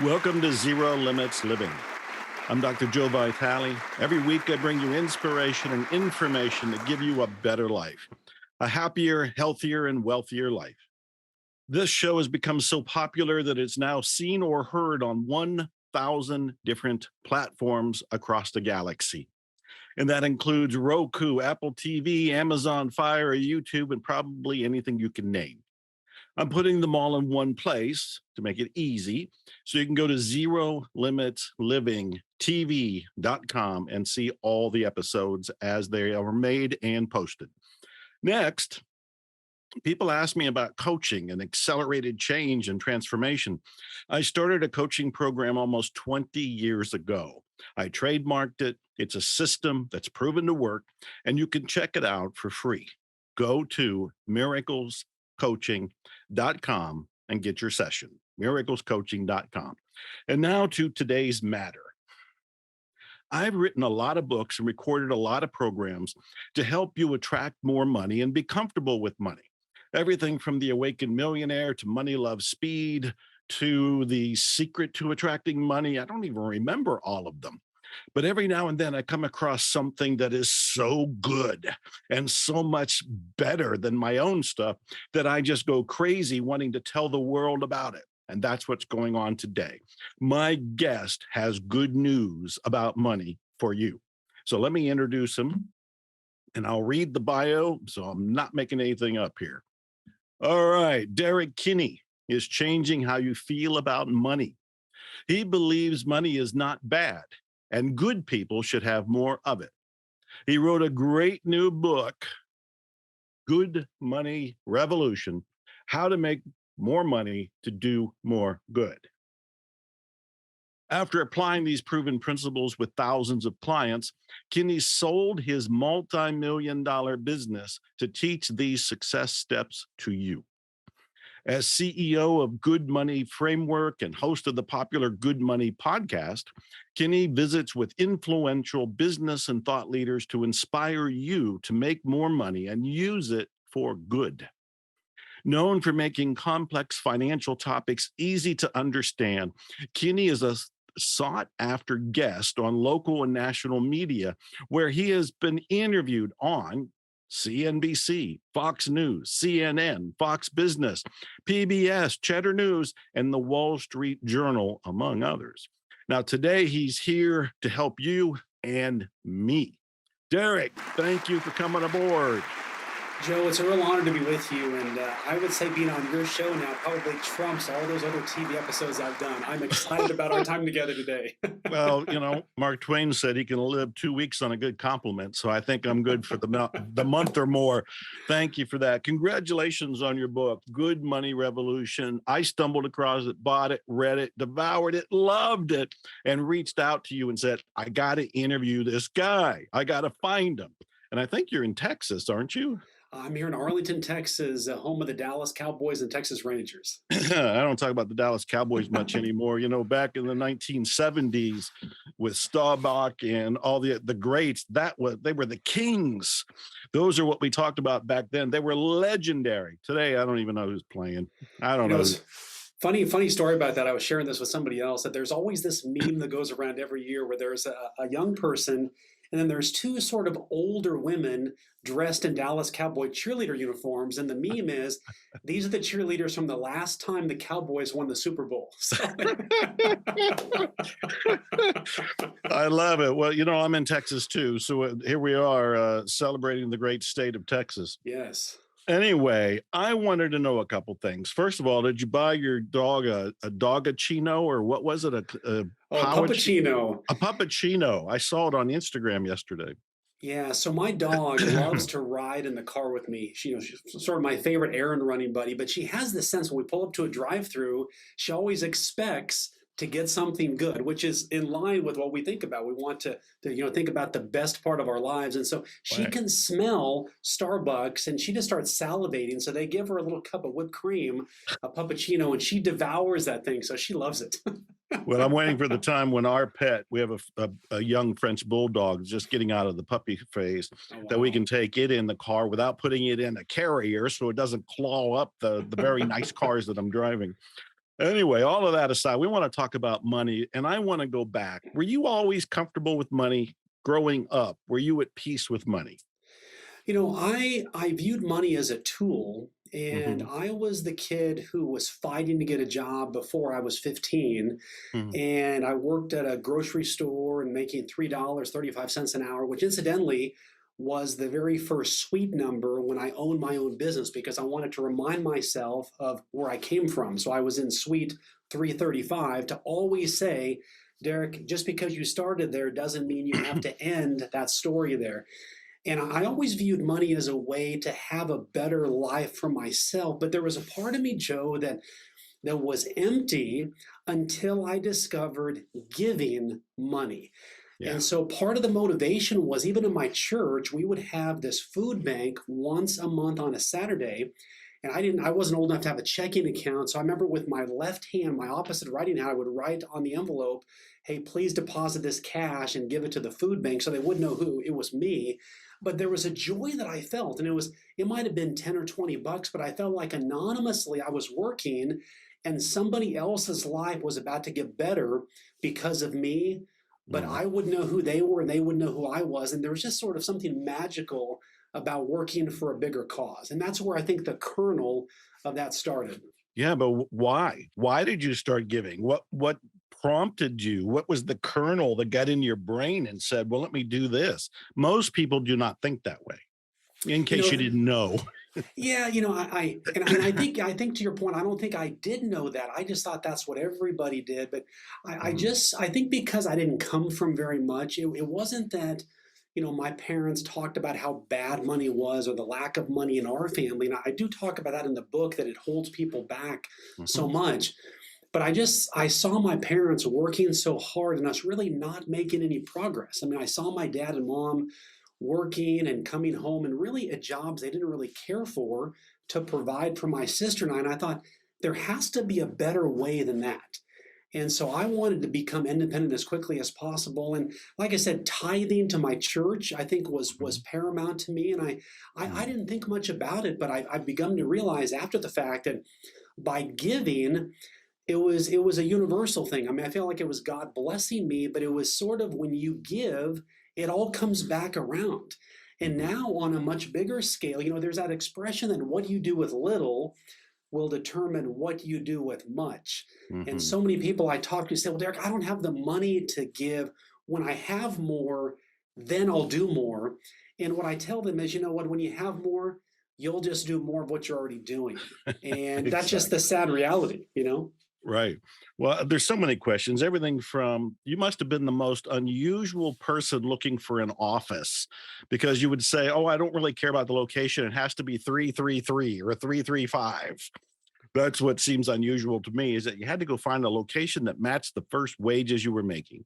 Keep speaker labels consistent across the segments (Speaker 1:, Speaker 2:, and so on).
Speaker 1: Welcome to Zero Limits Living. I'm Dr. Joe Vitale. Every week I bring you inspiration and information to give you a better life, a happier, healthier, and wealthier life. This show has become so popular that it's now seen or heard on 1,000 different platforms across the galaxy. And that includes Roku, Apple TV, Amazon Fire, YouTube, and probably anything you can name. I'm putting them all in one place to make it easy. So you can go to zerolimitlivingtv.com and see all the episodes as they are made and posted. Next, people ask me about coaching and accelerated change and transformation. I started a coaching program almost 20 years ago. I trademarked it. It's a system that's proven to work, and you can check it out for free. Go to miraclescoaching.com and get your session, miraclescoaching.com. And now to today's matter. I've written a lot of books and recorded a lot of programs to help you attract more money and be comfortable with money. Everything from the Awakened Millionaire to Money, Love, Speed to the Secret to Attracting Money. I don't even remember all of them. But every now and then I come across something that is so good and so much better than my own stuff that I just go crazy wanting to tell the world about it. And that's what's going on today. My guest has good news about money for you. So let me introduce him, and I'll read the bio, so I'm not making anything up here. All right, Derrick Kinney is changing how you feel about money. He believes money is not bad, and good people should have more of it. He wrote a great new book, Good Money Revolution: How to Make More Money to Do More Good. After applying these proven principles with thousands of clients, Kinney sold his multi-million-dollar business to teach these success steps to you. As CEO of Good Money Framework and host of the popular Good Money podcast, Kinney visits with influential business and thought leaders to inspire you to make more money and use it for good. Known for making complex financial topics easy to understand, Kinney is a sought-after guest on local and national media, where he has been interviewed on CNBC, Fox News, CNN, Fox Business, PBS, Cheddar News, and the Wall Street Journal, among others. Now, today he's here to help you and me. Derrick, thank you for coming aboard.
Speaker 2: Joe, it's a real honor to be with you, and I would say being on your show now probably trumps all those other TV episodes I've done. I'm excited about our time together today.
Speaker 1: Well, Mark Twain said he can live 2 weeks on a good compliment, so I think I'm good for the month or more. Thank you for that. Congratulations on your book, Good Money Revolution. I stumbled across it, bought it, read it, devoured it, loved it, and reached out to you and said, I got to interview this guy. I got to find him. And I think you're in Texas, aren't you?
Speaker 2: I'm here in Arlington, Texas, home of the Dallas Cowboys and Texas Rangers.
Speaker 1: I don't talk about the Dallas Cowboys much anymore. Back in the 1970s with Staubach and all the greats, they were the kings. Those are what we talked about back then. They were legendary. Today, I don't even know who's playing. I don't know.
Speaker 2: It's funny story about that. I was sharing this with somebody else, that there's always this meme that goes around every year where there's a young person, and then there's two sort of older women dressed in Dallas Cowboy cheerleader uniforms. And the meme is, these are the cheerleaders from the last time the Cowboys won the Super Bowl.
Speaker 1: I love it. Well, I'm in Texas too. So here we are celebrating the great state of Texas.
Speaker 2: Yes.
Speaker 1: Anyway, I wanted to know a couple things. First of all, did you buy your dog a Dogachino, or what was it?
Speaker 2: A Puppuccino.
Speaker 1: A Puppuccino. I saw it on Instagram yesterday.
Speaker 2: Yeah, so my dog loves to ride in the car with me. She's sort of my favorite errand running buddy, but she has this sense when we pull up to a drive-through, she always expects to get something good, which is in line with what we think about. We want to think about the best part of our lives. And so she can smell Starbucks and she just starts salivating. So they give her a little cup of whipped cream, a puppuccino, and she devours that thing. So she loves it.
Speaker 1: Well, I'm waiting for the time when our pet, we have a young French bulldog just getting out of the puppy phase, that we can take it in the car without putting it in a carrier so it doesn't claw up the very nice cars that I'm driving. Anyway, all of that aside, we want to talk about money, and I want to go back. Were you always comfortable with money growing up? Were you at peace with money?
Speaker 2: I viewed money as a tool, and
Speaker 1: Hmm.
Speaker 2: I was the kid who was fighting to get a job before I was 15.
Speaker 1: Hmm.
Speaker 2: And I worked at a grocery store and making $3.35 an hour, which incidentally was the very first sweet number when I owned my own business because I wanted to remind myself of where I came from. So I was in suite 335 to always say, Derrick, just because you started there doesn't mean you have to end that story there. And I always viewed money as a way to have a better life for myself. But there was a part of me, Joe, that was empty until I discovered giving money.
Speaker 1: Yeah.
Speaker 2: And so part of the motivation was even in my church, we would have this food bank once a month on a Saturday. And I wasn't old enough to have a checking account. So I remember with my left hand, my opposite writing hand, I would write on the envelope, hey, please deposit this cash and give it to the food bank so they wouldn't know who it was me. But there was a joy that I felt, and it might have been 10 or 20 bucks, but I felt like anonymously I was working and somebody else's life was about to get better because of me, but
Speaker 1: Mhm.
Speaker 2: I wouldn't know who they were and they wouldn't know who I was. And there was just sort of something magical about working for a bigger cause. And that's where I think the kernel of that started.
Speaker 1: Yeah, but why? Why did you start giving? What prompted you? What was the kernel that got in your brain and said, "Well, let me do this"? Most people do not think that way. In
Speaker 2: You
Speaker 1: case you
Speaker 2: know,
Speaker 1: didn't know.
Speaker 2: yeah, and I think to your point, I don't think I did know that. I just thought that's what everybody did. But
Speaker 1: Mhm.
Speaker 2: I think because I didn't come from very much, it wasn't that, my parents talked about how bad money was or the lack of money in our family. And I do talk about that in the book that it holds people back so
Speaker 1: Mhm.
Speaker 2: much. But I saw my parents working so hard and us really not making any progress. I mean, I saw my dad and mom working and coming home and really at jobs they didn't really care for to provide for my sister and I. And I thought there has to be a better way than that. And so I wanted to become independent as quickly as possible. And like I said, tithing to my church, I think was
Speaker 1: Mhm.
Speaker 2: paramount to me. And I
Speaker 1: Mhm.
Speaker 2: didn't think much about it, but I've begun to realize after the fact that by giving, it was a universal thing. I mean, I feel like it was God blessing me, but it was sort of when you give, it all comes back around. And
Speaker 1: Mhm.
Speaker 2: now on a much bigger scale, there's that expression that what you do with little will determine what you do with much. And
Speaker 1: Mhm.
Speaker 2: so many people I talk to say, well, Derrick, I don't have the money to give. When I have more, then I'll do more. And what I tell them is, you know what, when you have more, you'll just do more of what you're already doing. And that's just the
Speaker 1: Exactly.
Speaker 2: sad reality.
Speaker 1: Right. Well, there's so many questions. Everything from you must have been the most unusual person looking for an office because you would say, "Oh, I don't really care about the location. It has to be 333 or 335." That's what seems unusual to me is that you had to go find a location that matched the first wages you were making.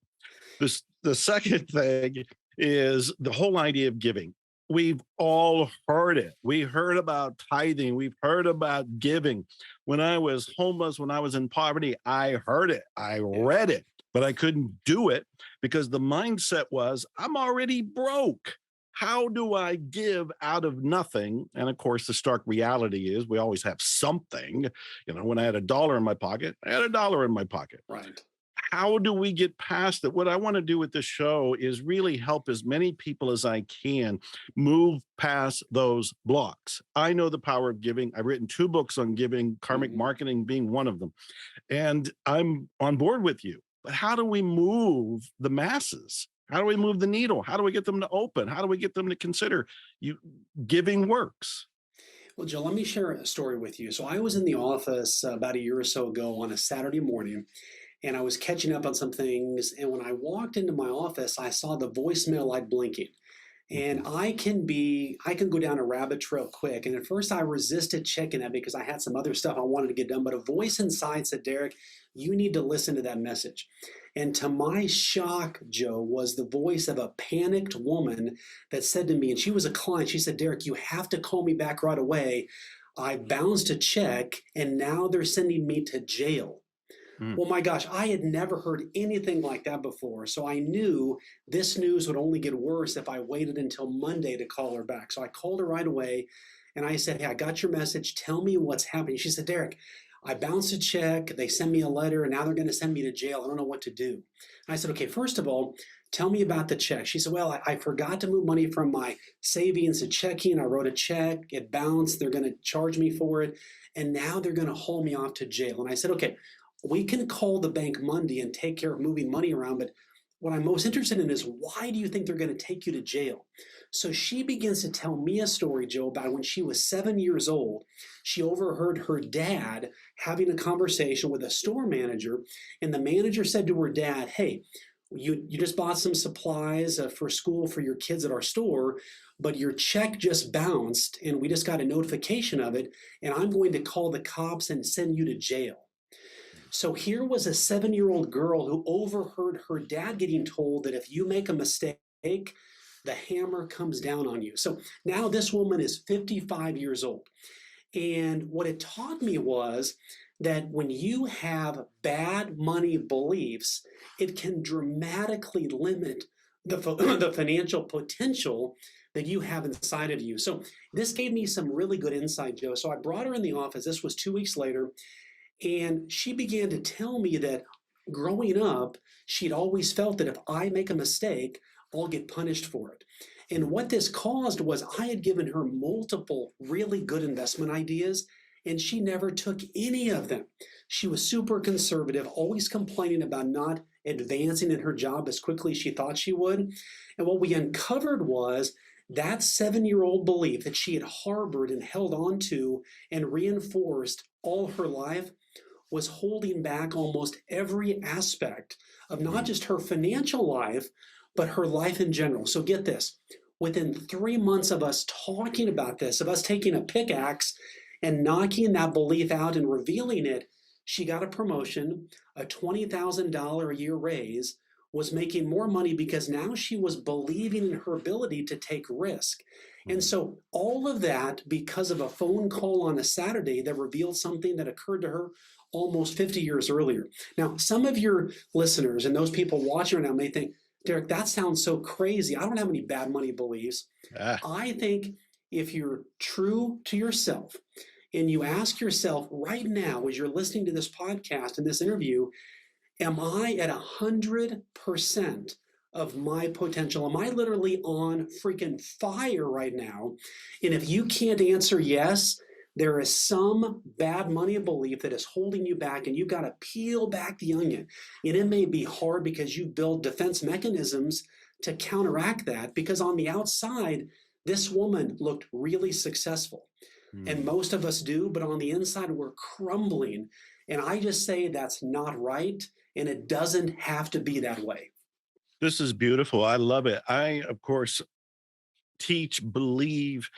Speaker 1: The second thing is the whole idea of giving. We've all heard it. We heard about tithing. We've heard about giving. When I was homeless, when I was in poverty, I heard it. I
Speaker 2: Yeah.
Speaker 1: read it, but I couldn't do it because the mindset was I'm already broke. How do I give out of nothing? And of course, the stark reality is we always have something. When I had $1 in my pocket, I had $1 in my pocket.
Speaker 2: Right.
Speaker 1: How do we get past it? What I want to do with this show is really help as many people as I can move past those blocks. I know the power of giving. I've written 2 books on giving, karmic
Speaker 2: Mhm.
Speaker 1: marketing being one of them. And I'm on board with you. But how do we move the masses? How do we move the needle? How do we get them to open? How do we get them to consider you giving works?
Speaker 2: Well, Joe, let me share a story with you. So I was in the office about a year or so ago on a Saturday morning, and I was catching up on some things. And when I walked into my office, I saw the voicemail light blinking. And
Speaker 1: Mhm.
Speaker 2: I can go down a rabbit trail quick. And at first I resisted checking that because I had some other stuff I wanted to get done. But a voice inside said, Derrick, you need to listen to that message. And to my shock, Joe, was the voice of a panicked woman that said to me, and she was a client, she said, Derrick, you have to call me back right away. I bounced a check and now they're sending me to jail.
Speaker 1: Mm.
Speaker 2: Well, my gosh, I had never heard anything like that before. So I knew this news would only get worse if I waited until Monday to call her back. So I called her right away and I said, hey, I got your message. Tell me what's happening. She said, Derrick, I bounced a check, they send me a letter, and now they're going to send me to jail. I don't know what to do. And I said, okay, first of all, tell me about the check. She said, well, I forgot to move money from my savings to checking. I wrote a check, it bounced, they're going to charge me for it, and now they're going to haul me off to jail. And I said, okay, we can call the bank Monday and take care of moving money around, but what I'm most interested in is why do you think they're going to take you to jail? So she begins to tell me a story, Joe, about when she was 7 years old. She overheard her dad having a conversation with a store manager, and the manager said to her dad, hey, you just bought some supplies for school for your kids at our store, but your check just bounced, and we just got a notification of it, and I'm going to call the cops and send you to jail. So here was a 7-year-old girl who overheard her dad getting told that if you make a mistake, the hammer comes down on you. So now this woman is 55 years old. And what it taught me was that when you have bad money beliefs, it can dramatically limit the financial potential that you have inside of you. So this gave me some really good insight, Joe. So I brought her in the office. This was 2 weeks later. And she began to tell me that growing up, she'd always felt that if I make a mistake, I'll get punished for it. And what this caused was I had given her multiple really good investment ideas, and she never took any of them. She was super conservative, always complaining about not advancing in her job as quickly as she thought she would. And what we uncovered was that 7-year-old belief that she had harbored and held on to and reinforced all her life was holding back almost every aspect of not just her financial life, but her life in general. So get this, within 3 months of us talking about this, of us taking a pickaxe and knocking that belief out and revealing it, she got a promotion, a $20,000 a year raise, was making more money because now she was believing in her ability to take risk. And so all of that because of a phone call on a Saturday that revealed something that occurred to her almost 50 years earlier. Now, some of your listeners and those people watching right now may think, Derrick, that sounds so crazy. I don't have any bad money beliefs.
Speaker 1: Ah,
Speaker 2: I think if you're true to yourself and you ask yourself right now, as you're listening to this podcast and this interview, am I at 100% of my potential? Am I literally on freaking fire right now? And if you can't answer yes, there is some bad money belief that is holding you back, and you've got to peel back the onion. And it may be hard because you build defense mechanisms to counteract that, because on the outside, this woman looked really successful. And most of us do, but on the inside, we're crumbling. And I just say that's not right, and it doesn't have to be that way.
Speaker 1: this is beautiful. I love it. I, of course, teach, believe,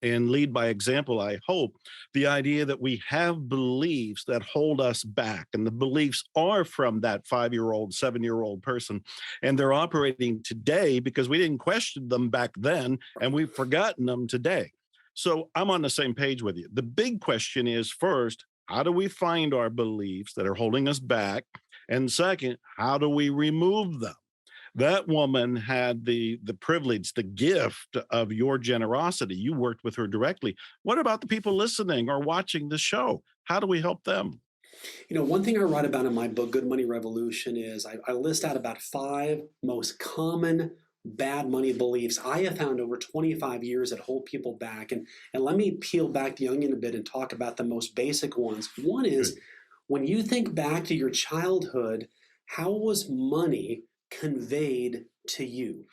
Speaker 1: and lead by example, I hope, the idea that we have beliefs that hold us back. And the beliefs are from that 5-year-old, 7-year-old person. And they're operating today because we didn't question them back then, and we've forgotten them today. So I'm on the same page with you. The big question is, first, how do we find our beliefs that are holding us back? And second, how do we remove them? That woman had the privilege, the gift of your generosity. You worked with her directly. What about the people listening or watching the show? How do we help them?
Speaker 2: You know, one thing I write about in my book, Good Money Revolution, is I list out about 5 most common bad money beliefs I have found over 25 years that hold people back. And let me peel back the onion a bit and talk about the most basic ones. One is,
Speaker 1: Good.
Speaker 2: when you think back to your childhood, how was money conveyed to you?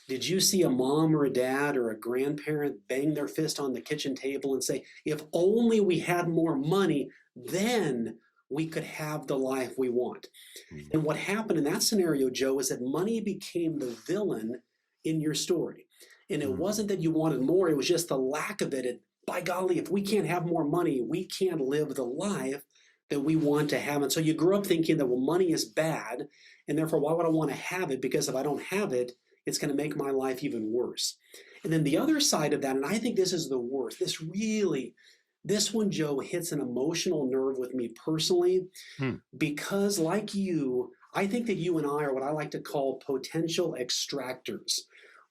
Speaker 2: Did you see a mom or a dad or a grandparent bang their fist on the kitchen table and say, if only we had more money, then we could have the life we want?
Speaker 1: Mm.
Speaker 2: And what happened in that scenario, Joe, is that money became the villain in your story. And it
Speaker 1: Mm.
Speaker 2: wasn't that you wanted more, it was just the lack of it. And by golly, if we can't have more money, we can't live the life that we want to have. And so you grew up thinking that, well, money is bad, and therefore, why would I want to have it? Because if I don't have it, it's going to make my life even worse. And then the other side of that, and I think this is the worst, this one, Joe, hits an emotional nerve with me personally,
Speaker 1: Hmm.
Speaker 2: because like you, I think that you and I are what I like to call potential extractors.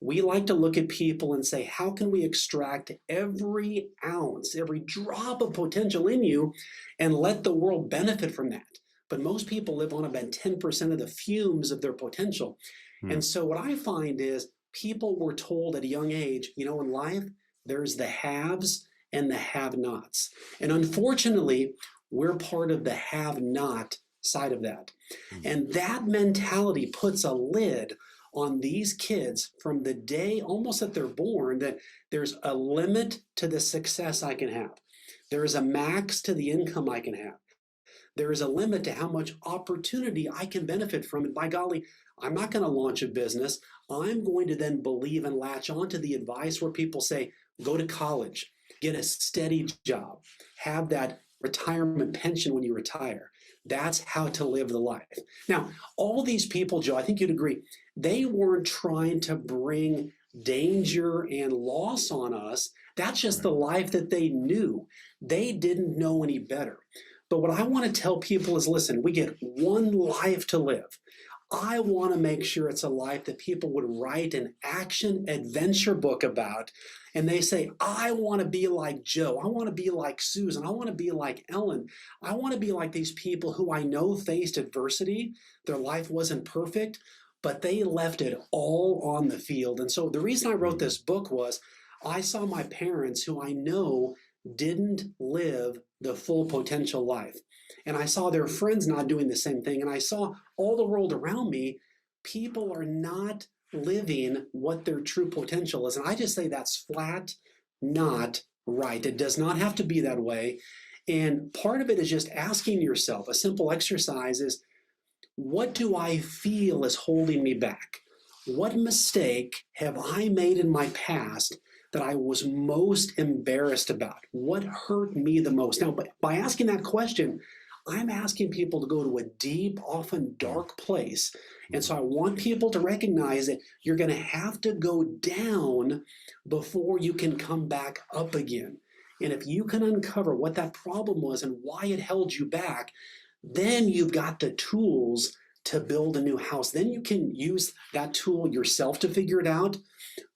Speaker 2: We like to look at people and say, how can we extract every ounce, every drop of potential in you and let the world benefit from that? But most people live on about 10% of the fumes of their potential.
Speaker 1: Hmm.
Speaker 2: And so what I find is people were told at a young age, in life, there's the haves and the have-nots. And unfortunately, we're part of the have-not side of that.
Speaker 1: Hmm.
Speaker 2: And that mentality puts a lid on these kids from the day almost that they're born, that there's a limit to the success I can have. There is a max to the income I can have. There is a limit to how much opportunity I can benefit from. And by golly, I'm not going to launch a business. I'm going to then believe and latch onto the advice where people say, go to college, get a steady job, have that retirement pension when you retire. That's how to live the life. Now, all these people, Joe, I think you'd agree, they weren't trying to bring danger and loss on us. That's just the life that they knew. They didn't know any better. But what I want to tell people is, listen, we get one life to live. I want to make sure it's a life that people would write an action adventure book about. And they say, I want to be like Joe. I want to be like Susan. I want to be like Ellen. I want to be like these people who I know faced adversity. Their life wasn't perfect, but they left it all on the field. And so the reason I wrote this book was I saw my parents, who I know didn't live the full potential life. And I saw their friends not doing the same thing. And I saw all the world around me, people are not living what their true potential is. And I just say that's flat not right. It does not have to be that way. And part of it is just asking yourself, a simple exercise is, what do I feel is holding me back? What mistake have I made in my past that I was most embarrassed about? What hurt me the most? Now, by asking that question, I'm asking people to go to a deep, often dark place. And so I want people to recognize that you're going to have to go down before you can come back up again. And if you can uncover what that problem was and why it held you back, then you've got the tools to build a new house. Then you can use that tool yourself to figure it out.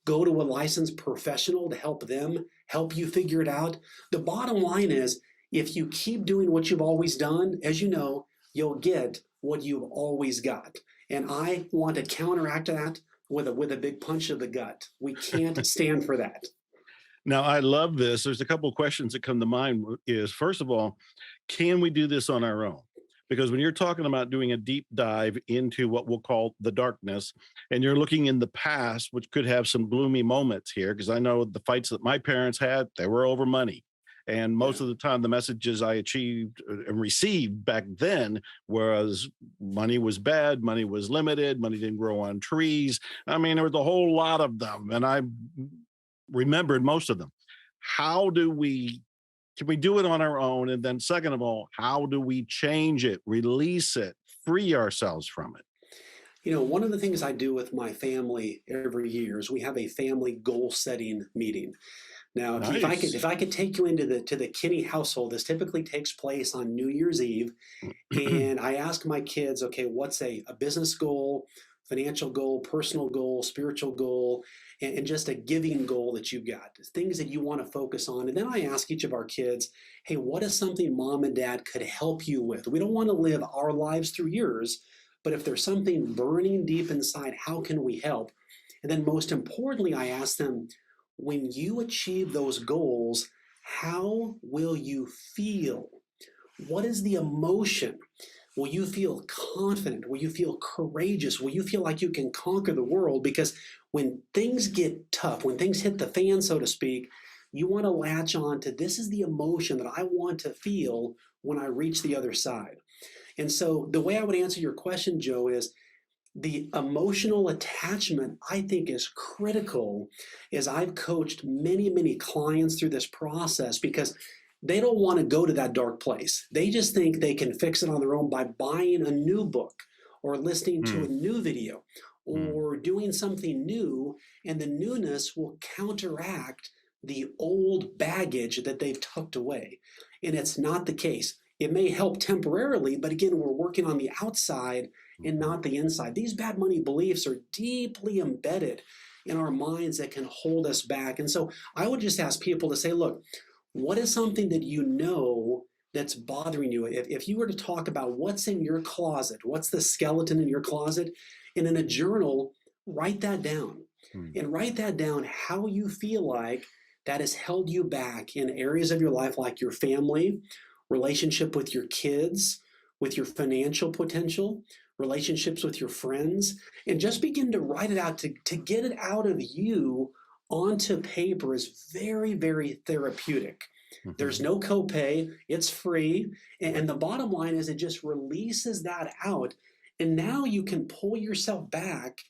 Speaker 2: Go to a licensed professional to help them help you figure it out. The bottom line is, if you keep doing what you've always done, as you know, you'll get what you've always got. And I want to counteract that with a big punch of the gut. We can't stand for that.
Speaker 1: Now, I love this. There's a couple of questions that come to mind is, first of all, can we do this on our own? Because when you're talking about doing a deep dive into what we'll call the darkness, and you're looking in the past, which could have some gloomy moments here, because I know the fights that my parents had, they were over money. And most
Speaker 2: Yeah.
Speaker 1: of the time, the messages I achieved and received back then was money was bad, money was limited, money didn't grow on trees. I mean, there was a whole lot of them, and I remembered most of them. How do we can we do it on our own? And then second of all, how do we change it, release it, free ourselves from it?
Speaker 2: One of the things I do with my family every year is we have a family goal setting meeting. Now,
Speaker 1: Nice.
Speaker 2: if I could take you into the Kinney household, this typically takes place on New Year's Eve, and I ask my kids, okay, what's a business goal, financial goal, personal goal, spiritual goal, and just a giving goal that you've got, things that you want to focus on. And then I ask each of our kids, hey, what is something mom and dad could help you with? We don't want to live our lives through yours, but if there's something burning deep inside, how can we help? And then most importantly, I ask them, when you achieve those goals, how will you feel? What is the emotion? Will you feel confident? Will you feel courageous? Will you feel like you can conquer the world? Because when things get tough, when things hit the fan, so to speak, you want to latch on to, this is the emotion that I want to feel when I reach the other side. And so the way I would answer your question, Joe, is the emotional attachment, I think, is critical, as I've coached many, many clients through this process, because they don't want to go to that dark place. They just think they can fix it on their own by buying a new book or listening to a
Speaker 1: Mm,
Speaker 2: new video
Speaker 1: mm,
Speaker 2: or doing something new, and the newness will counteract the old baggage that they've tucked away. And it's not the case. It may help temporarily, but again, we're working on the outside and
Speaker 1: mhm,
Speaker 2: not the inside. These bad money beliefs are deeply embedded. in our minds that can hold us back. And so I would just ask people to say, look, what is something that you know that's bothering you? If you were to talk about what's in your closet, what's the skeleton in your closet, and in a journal, write that down.
Speaker 1: Hmm.
Speaker 2: And write that down how you feel like that has held you back in areas of your life like your family, relationship with your kids, with your financial potential, relationships with your friends, and just begin to write it out to get it out of you onto paper is very, very therapeutic. There's
Speaker 1: Mhm.
Speaker 2: no copay, it's free. And the bottom line is it just releases that out. And now you can pull yourself back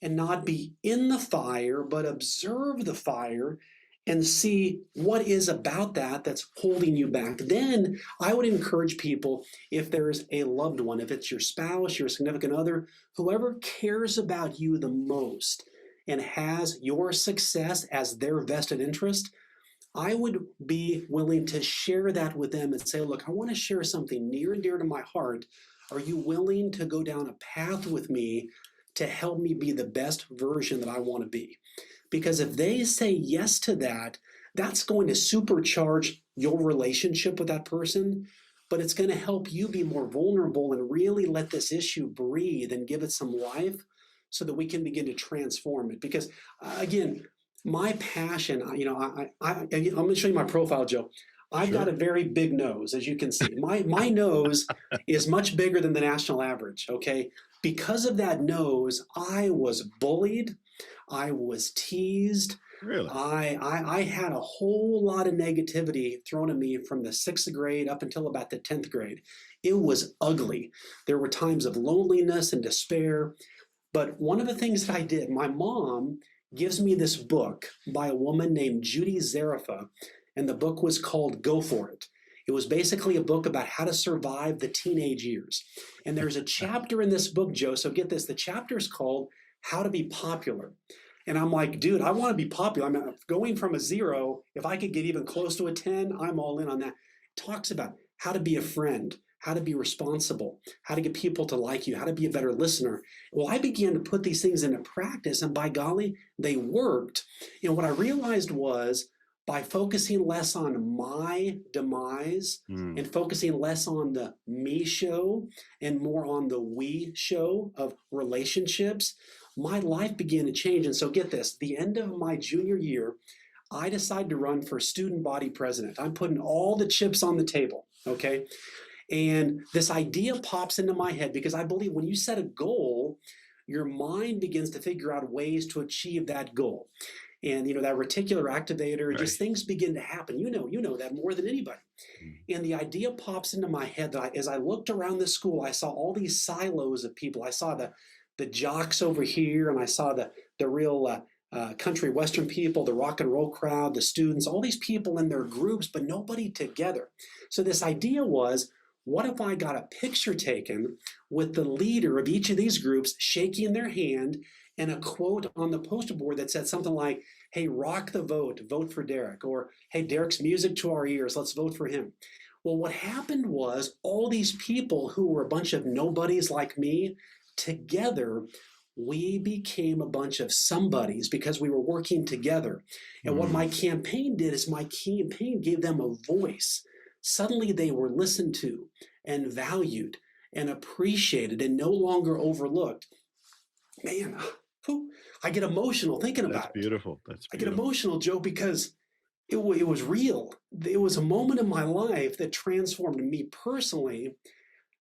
Speaker 2: and not be in the fire, but observe the fire and see what is about that that's holding you back. Then I would encourage people, if there's a loved one, if it's your spouse, your significant other, whoever cares about you the most and has your success as their vested interest, I would be willing to share that with them and say, look, I want to share something near and dear to my heart. Are you willing to go down a path with me to help me be the best version that I want to be? Because if they say yes to that, that's going to supercharge your relationship with that person, but it's going to help you be more vulnerable and really let this issue breathe and give it some life so that we can begin to transform it. Because again, my passion, I'm going to show you my profile, Joe. I've got
Speaker 1: Sure.
Speaker 2: a very big nose, as you can see. My nose is much bigger than the national average, okay? Because of that nose, I was bullied. I was teased.
Speaker 1: Really?
Speaker 2: I had a whole lot of negativity thrown at me from the sixth grade up until about the 10th grade. It was ugly. There were times of loneliness and despair. But one of the things that I did, my mom gives me this book by a woman named Judy Zarifa, and the book was called Go For It. It was basically a book about how to survive the teenage years. And there's a chapter in this book, Joe, so get this, the chapter is called How to Be Popular. And I'm like, dude, I want to be popular. I'm going from a 0. If I could get even close to a 10, I'm all in on that. It talks about how to be a friend, how to be responsible, how to get people to like you, how to be a better listener. Well, I began to put these things into practice, and by golly, they worked. And what I realized was by focusing less on my demise
Speaker 1: Hmm.
Speaker 2: and focusing less on the me show and more on the we show of relationships, my life began to change. And so, get this, the end of my junior year, I decided to run for student body president. I'm putting all the chips on the table, okay? And this idea pops into my head because I believe when you set a goal, your mind begins to figure out ways to achieve that goal. And that reticular activator,
Speaker 1: Right.
Speaker 2: just things begin to happen. You know that more than anybody.
Speaker 1: Hmm.
Speaker 2: And the idea pops into my head that as I looked around the school, I saw all these silos of people. I saw the jocks over here, and I saw the real country western people, the rock and roll crowd, the students, all these people in their groups, but nobody together. So this idea was, what if I got a picture taken with the leader of each of these groups shaking their hand and a quote on the poster board that said something like, hey, rock the vote, vote for Derrick, or hey, Derrick's music to our ears, let's vote for him. Well, what happened was all these people who were a bunch of nobodies like me, together, we became a bunch of somebodies because we were working together. And what
Speaker 1: Hmm.
Speaker 2: my campaign did is my campaign gave them a voice. Suddenly they were listened to and valued and appreciated and no longer overlooked. Man, I get emotional thinking
Speaker 1: That's
Speaker 2: about it.
Speaker 1: beautiful. That's
Speaker 2: I get
Speaker 1: beautiful.
Speaker 2: emotional, Joe, because it was real. It was a moment in my life that transformed me personally.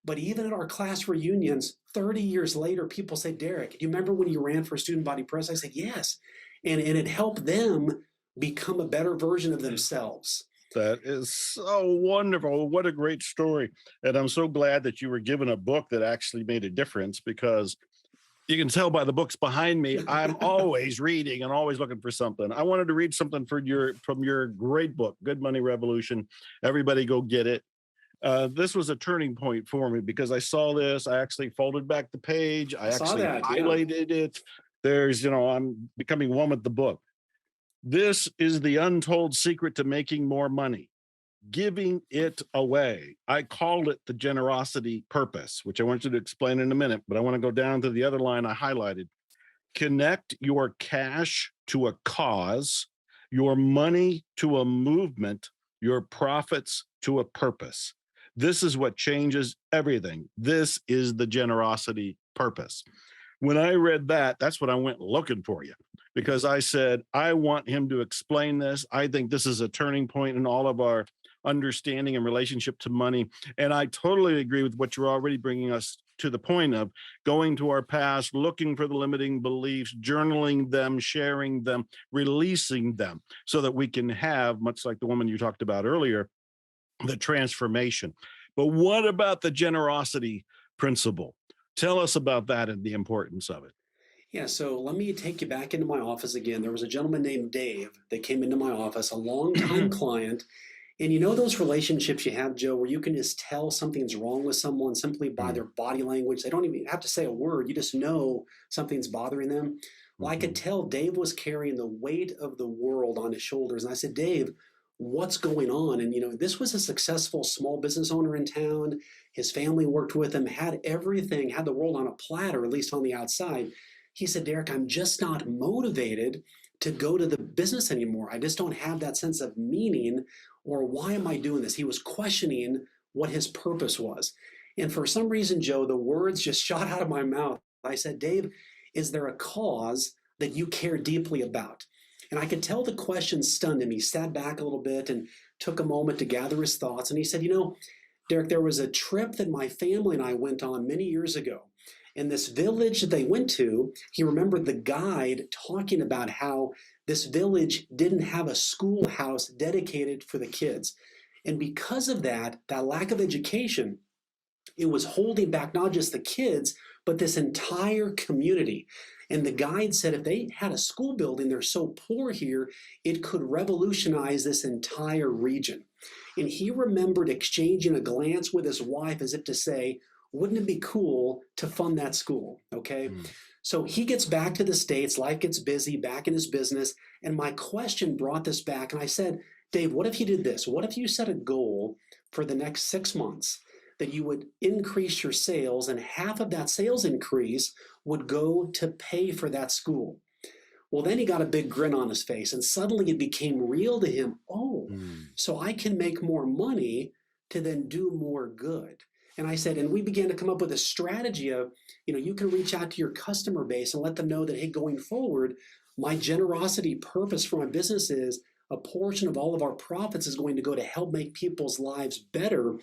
Speaker 2: But even at our class reunions, 30 years later, people say, Derrick, do you remember when you ran for student body president? I said, yes. And it helped them become a better version of themselves.
Speaker 1: That is so wonderful. What a great story. And I'm so glad that you were given a book that actually made a difference because you can tell by the books behind me, I'm always reading and always looking for something. I wanted to read something from your great book, Good Money Revolution. Everybody go get it. This was a turning point for me because I saw this. I actually folded back the page. I
Speaker 2: I saw
Speaker 1: actually
Speaker 2: that. Yeah.
Speaker 1: highlighted it. I'm becoming one with the book. This is the untold secret to making more money, giving it away. I called it the generosity purpose, which I want you to explain in a minute, but I want to go down to the other line I highlighted. Connect your cash to a cause, your money to a movement, your profits to a purpose. This is what changes everything. This is the generosity purpose. When I read that, that's what I went looking for you because I said, I want him to explain this. I think this is a turning point in all of our understanding and relationship to money. And I totally agree with what you're already bringing us to the point of going to our past, looking for the limiting beliefs, journaling them, sharing them, releasing them so that we can have, much like the woman you talked about earlier, the transformation. But what about the generosity principle? Tell us about that and the importance of it.
Speaker 2: Yeah, so let me take you back into my office again. There was a gentleman named Dave that came into my office, a longtime client. And you know those relationships you have, Joe, where you can just tell something's wrong with someone simply by
Speaker 1: Mm,
Speaker 2: their body language. They don't even have to say a word. You just know something's bothering them. Well, I could
Speaker 1: mhm,
Speaker 2: tell Dave was carrying the weight of the world on his shoulders. And I said, Dave, what's going on? And, this was a successful small business owner in town. His family worked with him, had everything, had the world on a platter, at least on the outside. He said, Derrick, I'm just not motivated to go to the business anymore. I just don't have that sense of meaning or why am I doing this? He was questioning what his purpose was. And for some reason, Joe, the words just shot out of my mouth. I said, Dave, is there a cause that you care deeply about? And I could tell the question stunned him. He sat back a little bit and took a moment to gather his thoughts. And he said, Derrick, there was a trip that my family and I went on many years ago. In this village that they went to, he remembered the guide talking about how this village didn't have a schoolhouse dedicated for the kids. And because of that lack of education, it was holding back not just the kids, but this entire community. And the guide said if they had a school building, they're so poor here, it could revolutionize this entire region. And he remembered exchanging a glance with his wife as if to say, wouldn't it be cool to fund that school? Okay.
Speaker 1: mm,
Speaker 2: So he gets back to the States, life gets busy, back in his business. And my question brought this back. And I said, Dave, what if you did this? What if you set a goal for the next 6 months that you would increase your sales and half of that sales increase would go to pay for that school? Well, then he got a big grin on his face, and suddenly it became real to him. Oh,
Speaker 1: mm,
Speaker 2: so I can make more money to then do more good. And I said, and we began to come up with a strategy of, you can reach out to your customer base and let them know that, hey, going forward, my generosity purpose for my business is a portion of all of our profits is going to go to help make people's lives better.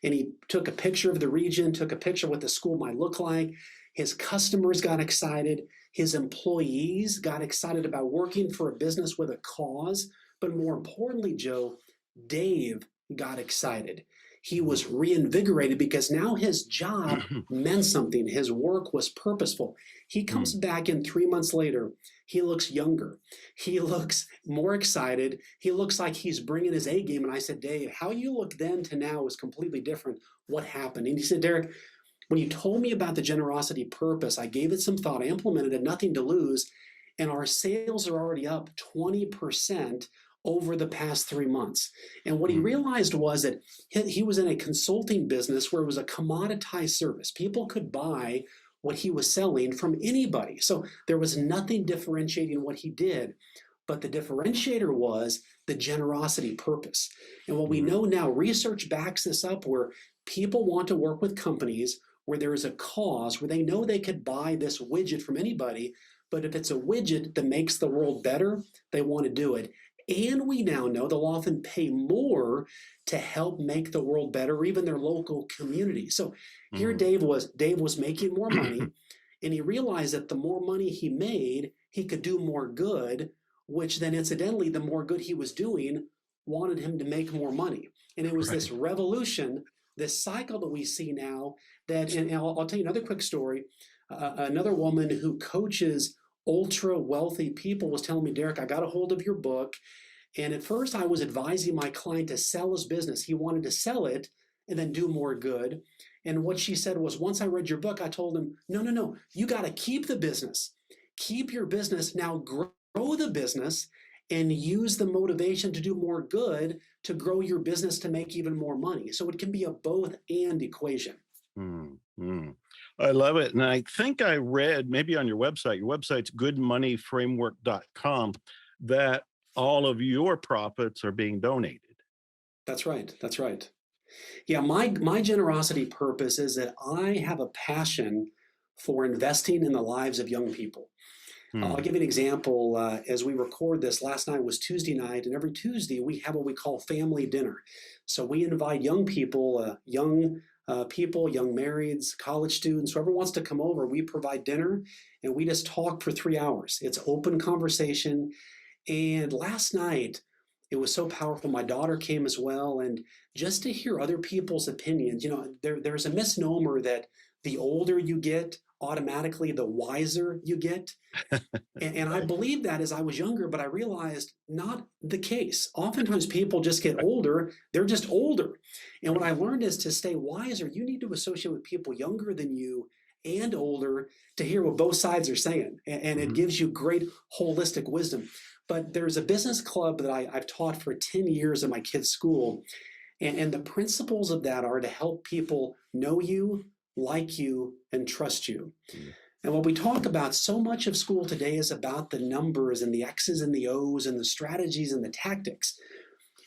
Speaker 2: And he took a picture of the region, took a picture of what the school might look like. His customers got excited. His employees got excited about working for a business with a cause. But more importantly, Joe, Dave got excited. He was reinvigorated because now his job
Speaker 1: mm.
Speaker 2: meant something. His work was purposeful. He comes
Speaker 1: Mm,
Speaker 2: back in 3 months later. He looks younger. He looks more excited. He looks like he's bringing his A game. And I said, Dave, how you look then to now is completely different. What happened? And he said, Derrick, when you told me about the generosity purpose, I gave it some thought. I implemented it, nothing to lose. And our sales are already up 20% over the past 3 months. And what he
Speaker 1: mm,
Speaker 2: realized was that he was in a consulting business where it was a commoditized service. People could buy what he was selling from anybody. So there was nothing differentiating what he did. But the differentiator was the generosity purpose. And what we
Speaker 1: mm,
Speaker 2: know now, research backs this up where people want to work with companies where there is a cause, where they know they could buy this widget from anybody. But if it's a widget that makes the world better, they want to do it. And we now know they'll often pay more to help make the world better, or even their local community. So here
Speaker 1: mm.
Speaker 2: Dave was making more money, and he realized that the more money he made, he could do more good, which then incidentally, the more good he was doing, wanted him to make more money. And it was this
Speaker 1: Right.
Speaker 2: revolution, this cycle that we see now that, and I'll tell you another quick story. Another woman who coaches ultra wealthy people was telling me, Derrick, I got a hold of your book. And at first, I was advising my client to sell his business. He wanted to sell it and then do more good. And what she said was, once I read your book, I told him, no, no, no, you got to keep the business. Keep your business. Now grow the business and use the motivation to do more good to grow your business to make even more money. So it can be a both and equation.
Speaker 1: Mm, mm. I love it. And I think I read maybe on your website's goodmoneyframework.com, that all of your profits are being donated.
Speaker 2: That's right. That's right. Yeah, my generosity purpose is that I have a passion for investing in the lives of young people. I'll
Speaker 1: Hmm.
Speaker 2: give you an example. As we record this, last night was Tuesday night, and every Tuesday we have what we call family dinner. So we invite young people, young marrieds, college students, whoever wants to come over. We provide dinner, and we just talk for 3 hours. It's open conversation. And last night, it was so powerful. My daughter came as well, and just to hear other people's opinions. There's a misnomer that the older you get, automatically the wiser you get. And I
Speaker 1: Right.
Speaker 2: believed that as I was younger, but I realized not the case. Oftentimes people just get older, they're just older. And what
Speaker 1: Right.
Speaker 2: I learned is to stay wiser, you need to associate with people younger than you and older to hear what both sides are saying. And it
Speaker 1: Mhm.
Speaker 2: gives you great holistic wisdom. But there's a business club that I've taught for 10 years in my kids' school. And the principles of that are to help people know you, like you, and trust you.
Speaker 1: Yeah.
Speaker 2: And what we talk about, so much of school today is about the numbers and the X's and the O's and the strategies and the tactics.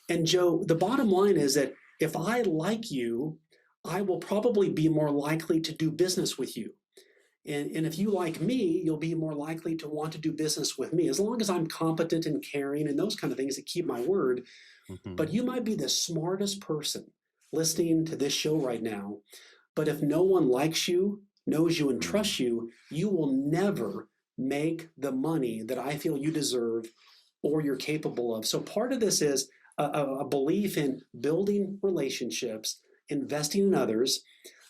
Speaker 2: And Joe, the bottom line is that if I like you, I will probably be more likely to do business with you. And if you like me, you'll be more likely to want to do business with me, as long as I'm competent and caring and those kind of things that keep my word. But
Speaker 1: Mhm.
Speaker 2: you might be the smartest person listening to this show right now, but if no one likes you, knows you, and
Speaker 1: Mm.
Speaker 2: trusts you, you will never make the money that I feel you deserve or you're capable of. So part of this is a belief in building relationships, investing in others,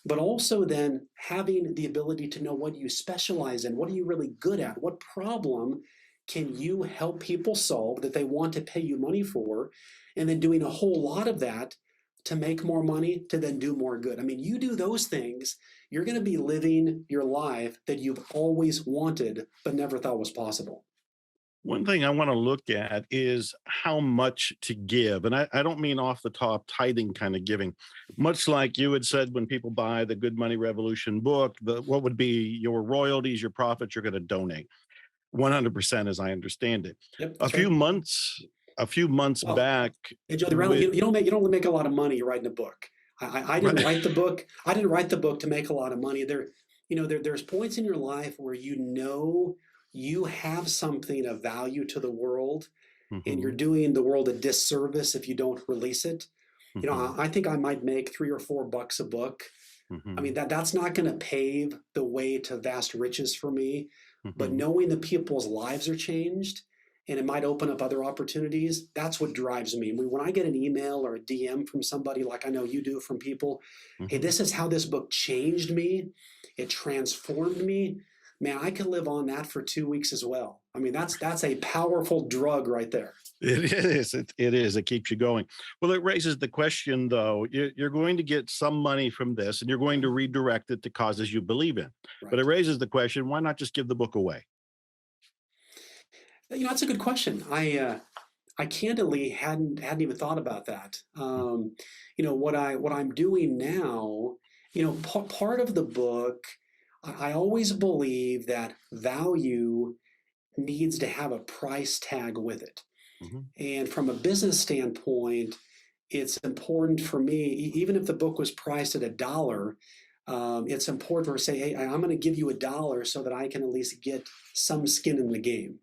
Speaker 2: but also then having the ability to know what you specialize in, what are you really good at, what problem can you help people solve that they want to pay you money for, and then doing a whole lot of that to make more money to then do more good. I mean, you do those things, you're going to be living your life that you've always wanted but never thought was possible.
Speaker 1: One thing I want to look at is how much to give. And I don't mean off the top tithing kind of giving. Much like you had said, when people buy the Good Money Revolution book, what would be your royalties, your profits, you're going to donate 100%, as I understand it.
Speaker 2: Yep,
Speaker 1: A
Speaker 2: that's
Speaker 1: few
Speaker 2: right.
Speaker 1: months, a few months
Speaker 2: Well,
Speaker 1: back,
Speaker 2: hey Joe,
Speaker 1: with
Speaker 2: you don't make a lot of money writing a book. I didn't write the book. I didn't write the book to make a lot of money. There's points in your life where you have something of value to the world, and you're
Speaker 1: Mhm,
Speaker 2: doing the world a disservice if you don't release it.
Speaker 1: mhm,
Speaker 2: I think I might make $3 or $4 a book. I mean,
Speaker 1: mhm,
Speaker 2: that's not going to pave the way to vast riches for me, but
Speaker 1: mhm,
Speaker 2: knowing that people's lives are changed and it might open up other opportunities, that's what drives me. When I get an email or a DM from somebody like I know you do from people, hey,
Speaker 1: mhm.
Speaker 2: this is how this book changed me, it transformed me. Man, I could live on that for 2 weeks as well. I mean, that's a powerful drug right there.
Speaker 1: It is. It is. It keeps you going. Well, it raises the question, though. You're going to get some money from this, and you're going to redirect it to causes you believe in. But it
Speaker 2: Right.
Speaker 1: raises the question: why not just give the book away?
Speaker 2: That's a good question. I candidly hadn't even thought about that. What I'm doing now, part of the book, I always believe that value needs to have a price tag with it.
Speaker 1: Mhm,
Speaker 2: And from a business standpoint, it's important for me, even if the book was priced at $1, it's important for me to say, hey, I'm going to give you $1 so that I can at least get some skin in the game.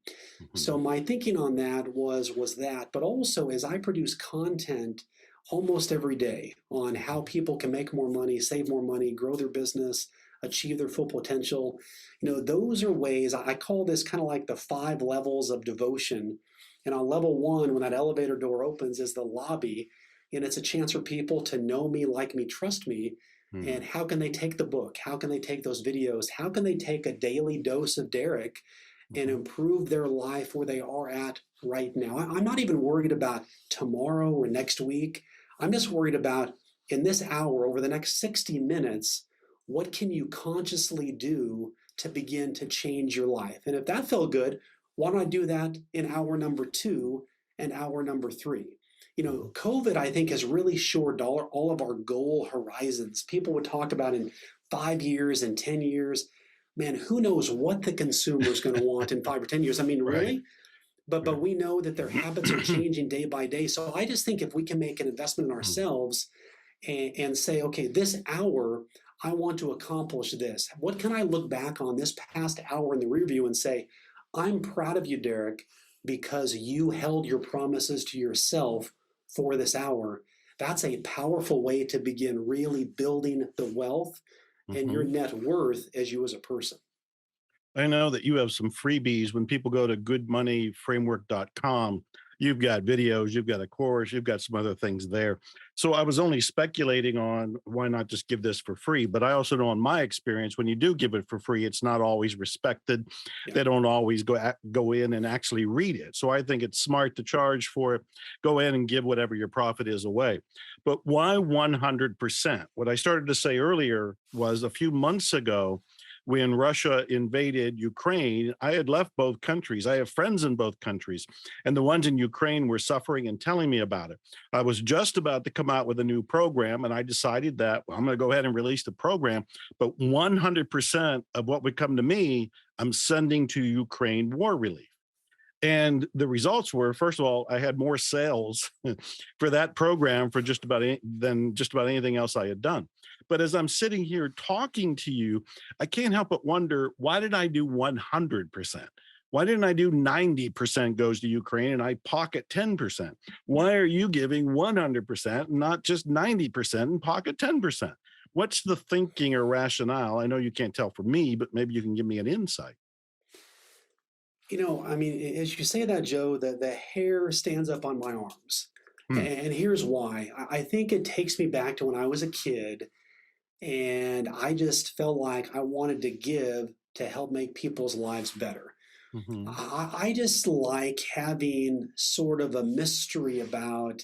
Speaker 2: So
Speaker 1: mhm,
Speaker 2: my thinking on that was that, but also as I produce content almost every day on how
Speaker 1: mhm,
Speaker 2: people can make more money, save more money, grow their business, achieve their full potential, those are ways I call this kind of like the 5 levels of devotion. And on level one, when that elevator door opens, is the lobby, and it's a chance for people to know me, like me, trust me. And
Speaker 1: mhm,
Speaker 2: how can they take the book? How can they take those videos? How can they take a daily dose of Derrick and
Speaker 1: mhm,
Speaker 2: improve their life where they are at right now? I'm not even worried about tomorrow or next week. I'm just worried about in this hour, over the next 60 minutes, what can you consciously do to begin to change your life? And if that felt good, why don't I do that in hour number two and hour number three?
Speaker 1: mhm,
Speaker 2: COVID, I think, has really shored all of our goal horizons. People would talk about in 5 years and 10 years, man, who knows what the consumer is going to want in 5 or 10 years? I mean,
Speaker 1: Right.
Speaker 2: really? But
Speaker 1: Right.
Speaker 2: we know that their habits are changing day by day. So I just think if we can make an investment in ourselves and say, okay, this hour, I want to accomplish this. What can I look back on this past hour in the rear view and say, I'm proud of you, Derrick, because you held your promises to yourself for this hour. That's a powerful way to begin really building the wealth and your
Speaker 1: Mhm.
Speaker 2: net worth as you as a person.
Speaker 1: I know that you have some freebies when people go to goodmoneyframework.com. You've got videos, you've got a course, you've got some other things there. So I was only speculating on why not just give this for free. But I also know in my experience, when you do give it for free, it's not always respected.
Speaker 2: Yeah.
Speaker 1: They don't always go in and actually read it. So I think it's smart to charge for it. Go in and give whatever your profit is away. But why 100%? What I started to say earlier was a few months ago, when Russia invaded Ukraine, I had left both countries. I have friends in both countries, and the ones in Ukraine were suffering and telling me about it. I was just about to come out with a new program, and I decided that, well, I'm going to go ahead and release the program, but 100% of what would come to me, I'm sending to Ukraine war relief. And the results were, first of all, I had more sales for that program for than just about anything else I had done. But as I'm sitting here talking to you, I can't help but wonder, why did I do 100%? Why didn't I do 90% goes to Ukraine and I pocket 10%? Why are you giving 100% and not just 90% and pocket 10%? What's the thinking or rationale? I know you can't tell from me, but maybe you can give me an insight.
Speaker 2: I mean, as you say that, Joe, the hair stands up on my arms.
Speaker 1: Hmm.
Speaker 2: And here's why. I think it takes me back to when I was a kid and I just felt like I wanted to give to help make people's lives better.
Speaker 1: Mhm.
Speaker 2: I just like having sort of a mystery about,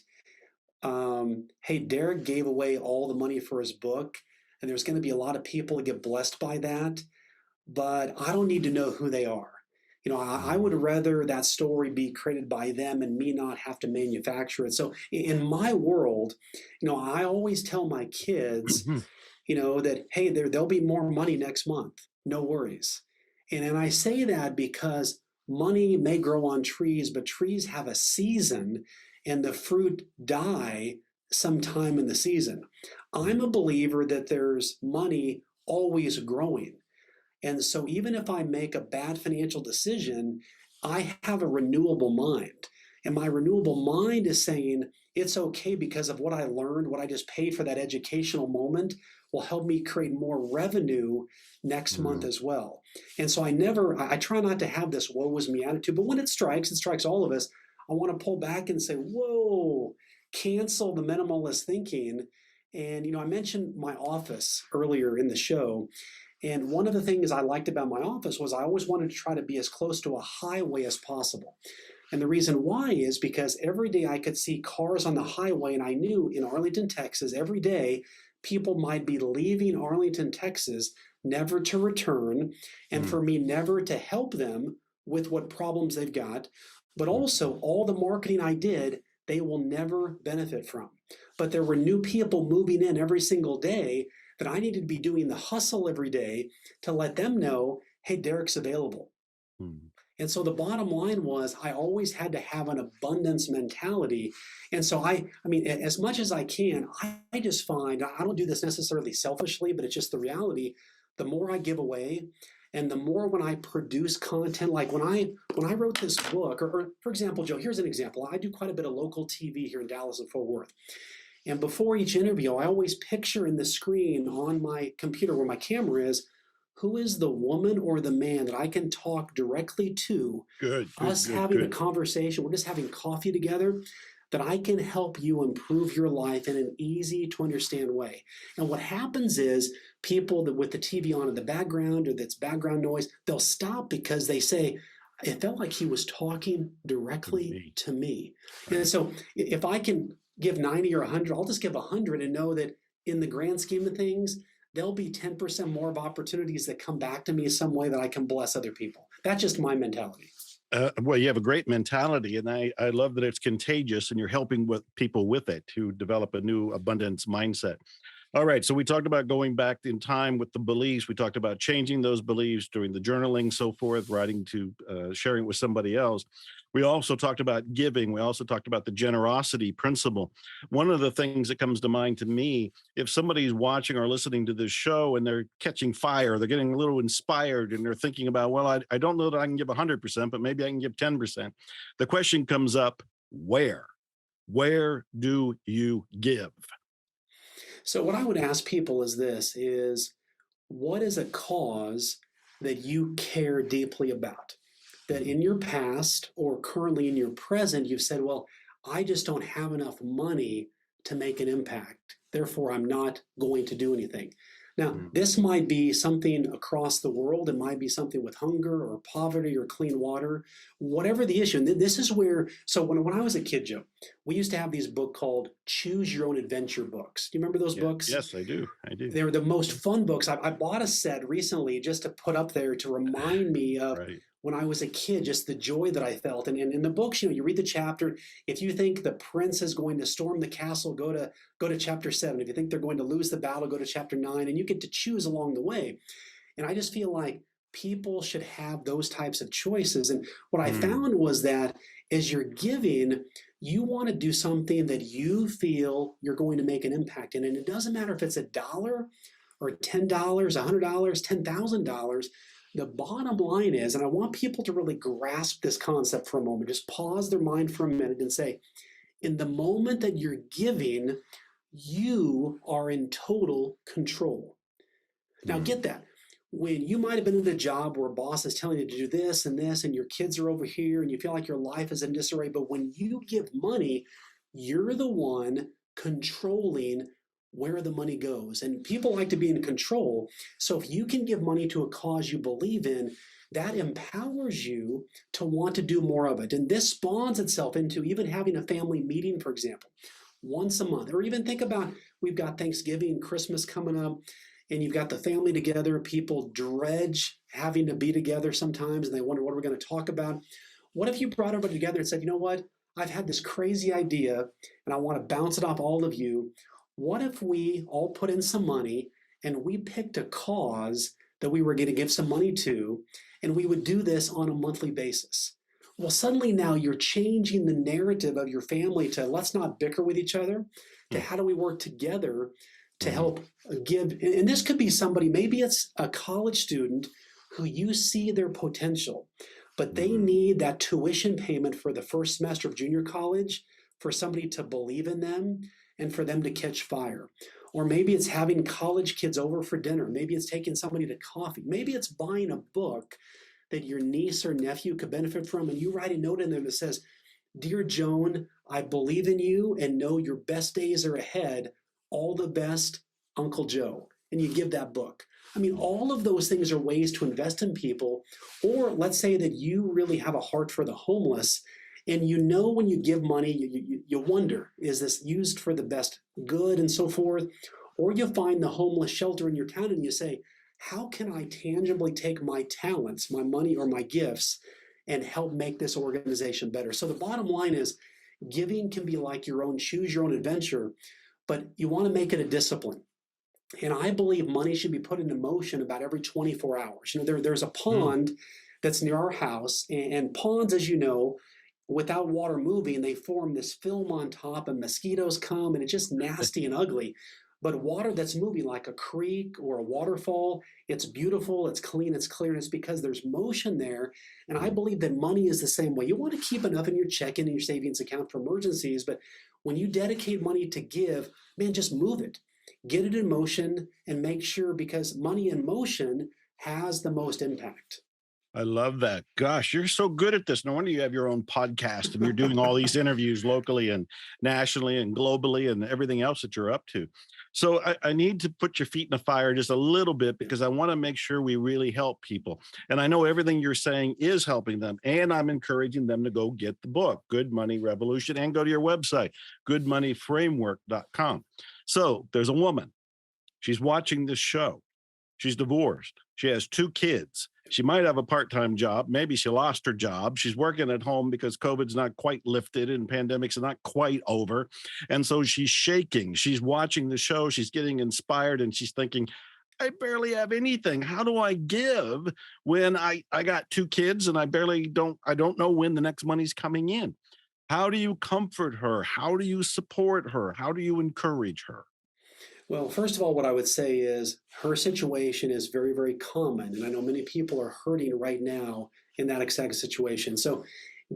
Speaker 2: hey, Derek gave away all the money for his book, and there's going to be a lot of people that get blessed by that, but I don't need to know who they are. I would
Speaker 1: Mm.
Speaker 2: rather that story be created by them and me not have to manufacture it. So in my world, I always tell my kids, that, hey, there'll be more money next month. No worries. And I say that because money may grow on trees, but trees have a season and the fruit die sometime in the season. I'm a believer that there's money always growing. And so even if I make a bad financial decision, I have a renewable mind. And my renewable mind is saying it's okay because of what I learned, what I just paid for that educational moment will help me create more revenue next month
Speaker 1: Mm.
Speaker 2: as well. And so I try not to have this woe is me attitude, but when it strikes all of us. I want to pull back and say, whoa, cancel the minimalist thinking. And, I mentioned my office earlier in the show. And one of the things I liked about my office was I always wanted to try to be as close to a highway as possible. And the reason why is because every day I could see cars on the highway, and I knew in Arlington, Texas, every day people might be leaving Arlington, Texas, never to return, and
Speaker 1: Mm.
Speaker 2: for me never to help them with what problems they've got. But
Speaker 1: Mhm.
Speaker 2: also, all the marketing I did, they will never benefit from. But there were new people moving in every single day that I needed to be doing the hustle every day to let them know, hey, Derrick's available.
Speaker 1: Mm.
Speaker 2: And so the bottom line was I always had to have an abundance mentality. And so I mean, as much as I can, I just find I don't do this necessarily selfishly, but it's just the reality. The more I give away, and the more when I produce content, like when I wrote this book, or for example, Joe, here's an example. I do quite a bit of local TV here in Dallas and Fort Worth. And before each interview, I always picture in the screen on my computer where my camera is, who is the woman or the man that I can talk directly to,
Speaker 1: Good, good,
Speaker 2: us
Speaker 1: good,
Speaker 2: having a
Speaker 1: good.
Speaker 2: conversation, we're just having coffee together, that I can help you improve your life in an easy to understand way. And what happens is people that with the TV on in the background or that's background noise, they'll stop because they say, it felt like he was talking
Speaker 1: To
Speaker 2: directly
Speaker 1: me,
Speaker 2: to me. And
Speaker 1: right?
Speaker 2: so if I can give 90 or 100, I'll just give 100 and know that in the grand scheme of things, there'll be 10% more of opportunities that come back to me some way that I can bless other people. That's just my mentality.
Speaker 1: Well, you have a great mentality, and I love that it's contagious, and you're helping with people with it to develop a new abundance mindset. All right. So we talked about going back in time with the beliefs. We talked about changing those beliefs during the journaling, so forth, writing to sharing it with somebody else. We also talked about giving. We also talked about the generosity principle. One of the things that comes to mind to me, if somebody's watching or listening to this show and they're catching fire, they're getting a little inspired and they're thinking about, well, I don't know that I can give 100%, but maybe I can give 10%. The question comes up, where? Where do you give?
Speaker 2: So what I would ask people is this is what is a cause that you care deeply about? That
Speaker 1: Mhm.
Speaker 2: in your past or currently in your present, you've said, well, I just don't have enough money to make an impact. Therefore, I'm not going to do anything. Now,
Speaker 1: Mm.
Speaker 2: this might be something across the world. It might be something with hunger or poverty or clean water, whatever the issue. And this is where, so when I was a kid, Joe, we used to have these book called Choose Your Own Adventure books. Do you remember those
Speaker 1: Yeah.
Speaker 2: books?
Speaker 1: Yes, I do. I do.
Speaker 2: They were the most fun books. I bought a set recently just to put up there to remind me of
Speaker 1: Right.
Speaker 2: when I was a kid, just the joy that I felt. And in the books, you read the chapter. If you think the prince is going to storm the castle, go to chapter 7. If you think they're going to lose the battle, go to chapter 9. And you get to choose along the way. And I just feel like people should have those types of choices. And what I
Speaker 1: Mm.
Speaker 2: found was that as you're giving, you want to do something that you feel you're going to make an impact in. And it doesn't matter if it's $1 or $10, $100, $10,000. The bottom line is, and I want people to really grasp this concept for a moment, just pause their mind for a minute and say, in the moment that you're giving, you are in total control. Now,
Speaker 1: Mm.
Speaker 2: get that. When you might have been in a job where a boss is telling you to do this and this, and your kids are over here, and you feel like your life is in disarray, but when you give money, you're the one controlling where the money goes. And people like to be in control. So if you can give money to a cause you believe in, that empowers you to want to do more of it. And this spawns itself into even having a family meeting, for example, once a month. Or even think about we've got Thanksgiving, Christmas coming up, and you've got the family together. People dredge having to be together sometimes, and they wonder what we're going to talk about. What if you brought everybody together and said, you know what? I've had this crazy idea, and I want to bounce it off all of you. What if we all put in some money and we picked a cause that we were going to give some money to, and we would do this on a monthly basis? Well, suddenly now you're changing the narrative of your family to let's not bicker with each other, to
Speaker 1: Mm.
Speaker 2: how do we work together to
Speaker 1: Mhm.
Speaker 2: help give. And this could be somebody, maybe it's a college student who you see their potential, but they
Speaker 1: Mhm.
Speaker 2: need that tuition payment for the first semester of junior college for somebody to believe in them and for them to catch fire. Or maybe it's having college kids over for dinner. Maybe it's taking somebody to coffee. Maybe it's buying a book that your niece or nephew could benefit from, and you write a note in there that says, Dear Joan, I believe in you and know your best days are ahead. All the best, Uncle Joe. And you give that book. I mean, all of those things are ways to invest in people. Or let's say that you really have a heart for the homeless, and you know when you give money, you wonder, is this used for the best good and so forth? Or you find the homeless shelter in your town and you say, how can I tangibly take my talents, my money, or my gifts and help make this organization better? So the bottom line is giving can be like your own choose your own adventure, but you want to make it a discipline. And I believe money should be put into motion about every 24 hours. There's a
Speaker 1: Mm.
Speaker 2: pond that's near our house, and ponds, as you know, without water moving, they form this film on top, and mosquitoes come, and it's just nasty and ugly. But water that's moving, like a creek or a waterfall, it's beautiful, it's clean, it's clear, and it's because there's motion there. And I
Speaker 1: Mm.
Speaker 2: believe that money is the same way. You want to keep enough in your checking and your savings account for emergencies, but when you dedicate money to give, man, just move it, get it in motion, and make sure, because money in motion has the most impact.
Speaker 1: I love that. Gosh, you're so good at this. No wonder you have your own podcast and you're doing all these interviews locally and nationally and globally and everything else that you're up to. So I need to put your feet in the fire just a little bit because I want to make sure we really help people. And I know everything you're saying is helping them. And I'm encouraging them to go get the book, Good Money Revolution, and go to your website, goodmoneyframework.com. So there's a woman. She's watching this show. She's divorced. She has two kids She might have a part-time job. Maybe she lost her job. She's working at home because COVID's not quite lifted and pandemics are not quite over. And so she's shaking. She's watching the show. She's getting inspired and she's thinking, I barely have anything. How do I give when I got two kids and I don't know when the next money's coming in? How do you comfort her? How do you support her? How do you encourage her?
Speaker 2: Well, first of all, what I would say is her situation is very, very common. And I know many people are hurting right now in that exact situation. So,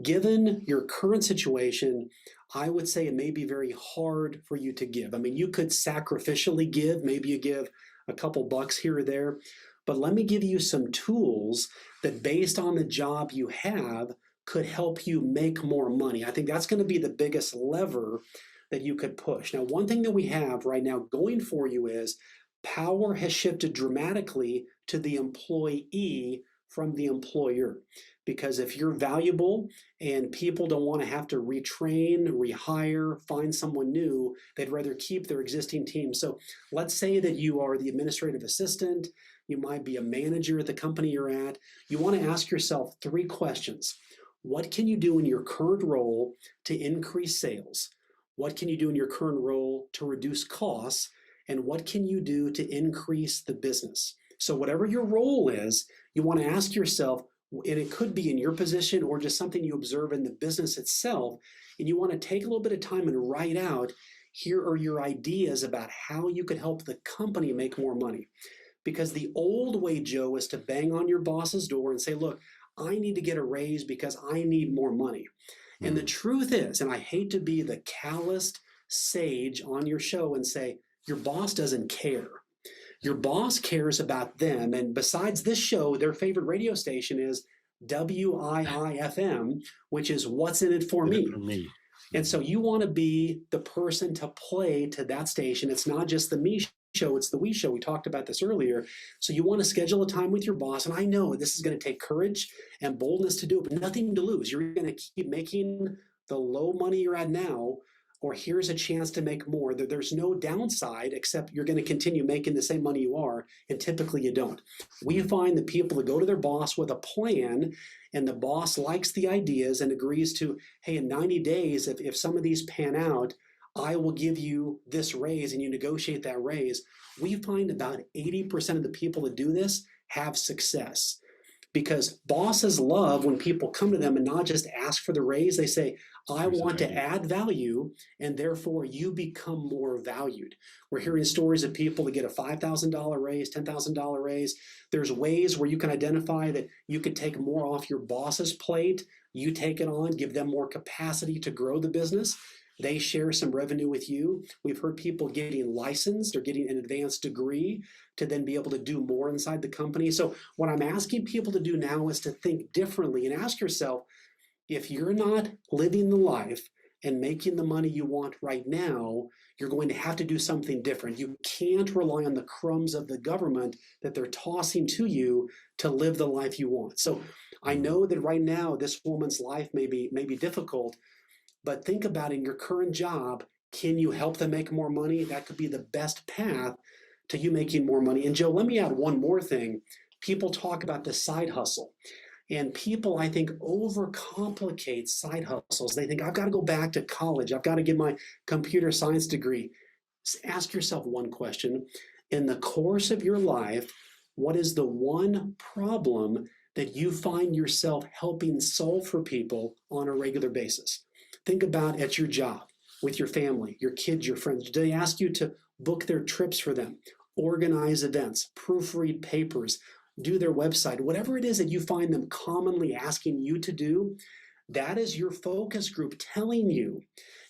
Speaker 2: given your current situation, I would say it may be very hard for you to give. I mean, you could sacrificially give, maybe you give a couple bucks here or there, but let me give you some tools that, based on the job you have, could help you make more money. I think that's going to be the biggest lever that you could push. Now, one thing that we have right now going for you is power has shifted dramatically to the employee from the employer. Because if you're valuable and people don't want to have to retrain, rehire, find someone new, they'd rather keep their existing team. So let's say that you are the administrative assistant, you might be a manager at the company you're at. You want to ask yourself three questions. What can you do in your current role to increase sales? What can you do in your current role to reduce costs? And what can you do to increase the business? So, whatever your role is, you want to ask yourself, and it could be in your position or just something you observe in the business itself, and you want to take a little bit of time and write out, here are your ideas about how you could help the company make more money. Because the old way, Joe, is to bang on your boss's door and say, look, I need to get a raise because I need more money. And the
Speaker 1: Hmm.
Speaker 2: truth is, and I hate to be the calloused sage on your show and say, your boss doesn't care. Your boss cares about them. And besides this show, their favorite radio station is WIIFM, which is What's in It for
Speaker 1: Did it
Speaker 2: Me.
Speaker 1: for me.
Speaker 2: And so you want to be the person to play to that station. It's not just the me show, it's the we show. We talked about this earlier. So you want to schedule a time with your boss. And I know this is going to take courage and boldness to do it, but nothing to lose. You're going to keep making the low money you're at now, or here's a chance to make more. There's no downside except you're going to continue making the same money you are, and typically you don't. We find that people that go to their boss with a plan and the boss likes the ideas and agrees to, hey, in 90 days, if some of these pan out, I will give you this raise, and you negotiate that raise. We find about 80% of the people that do this have success, because bosses love when people come to them and not just ask for the raise. They say, I
Speaker 1: Here's an
Speaker 2: want to
Speaker 1: idea.
Speaker 2: add value, and therefore you become more valued. We're hearing stories of people that get a $5,000 raise, $10,000 raise. There's ways where you can identify that you could take more off your boss's plate. You take it on, give them more capacity to grow the business. They share some revenue with you. We've heard people getting licensed or getting an advanced degree to then be able to do more inside the company. So, what I'm asking people to do now is to think differently and ask yourself, if you're not living the life and making the money you want right now, you're going to have to do something different. You can't rely on the crumbs of the government that they're tossing to you to live the life you want. So, I
Speaker 1: Hmm.
Speaker 2: know that right now this woman's life may be difficult, but think about in your current job, can you help them make more money? That could be the best path to you making more money. And Joe, let me add one more thing. People talk about the side hustle. And people, I think, overcomplicate side hustles. They think, I've got to go back to college. I've got to get my computer science degree. Ask yourself one question. In the course of your life, what is the one problem that you find yourself helping solve for people on a regular basis? Think about at your job, with your family, your kids, your friends. Do they ask you to book their trips for them, organize events, proofread papers, do their website, whatever it is that you find them commonly asking you to do? That is your focus group telling you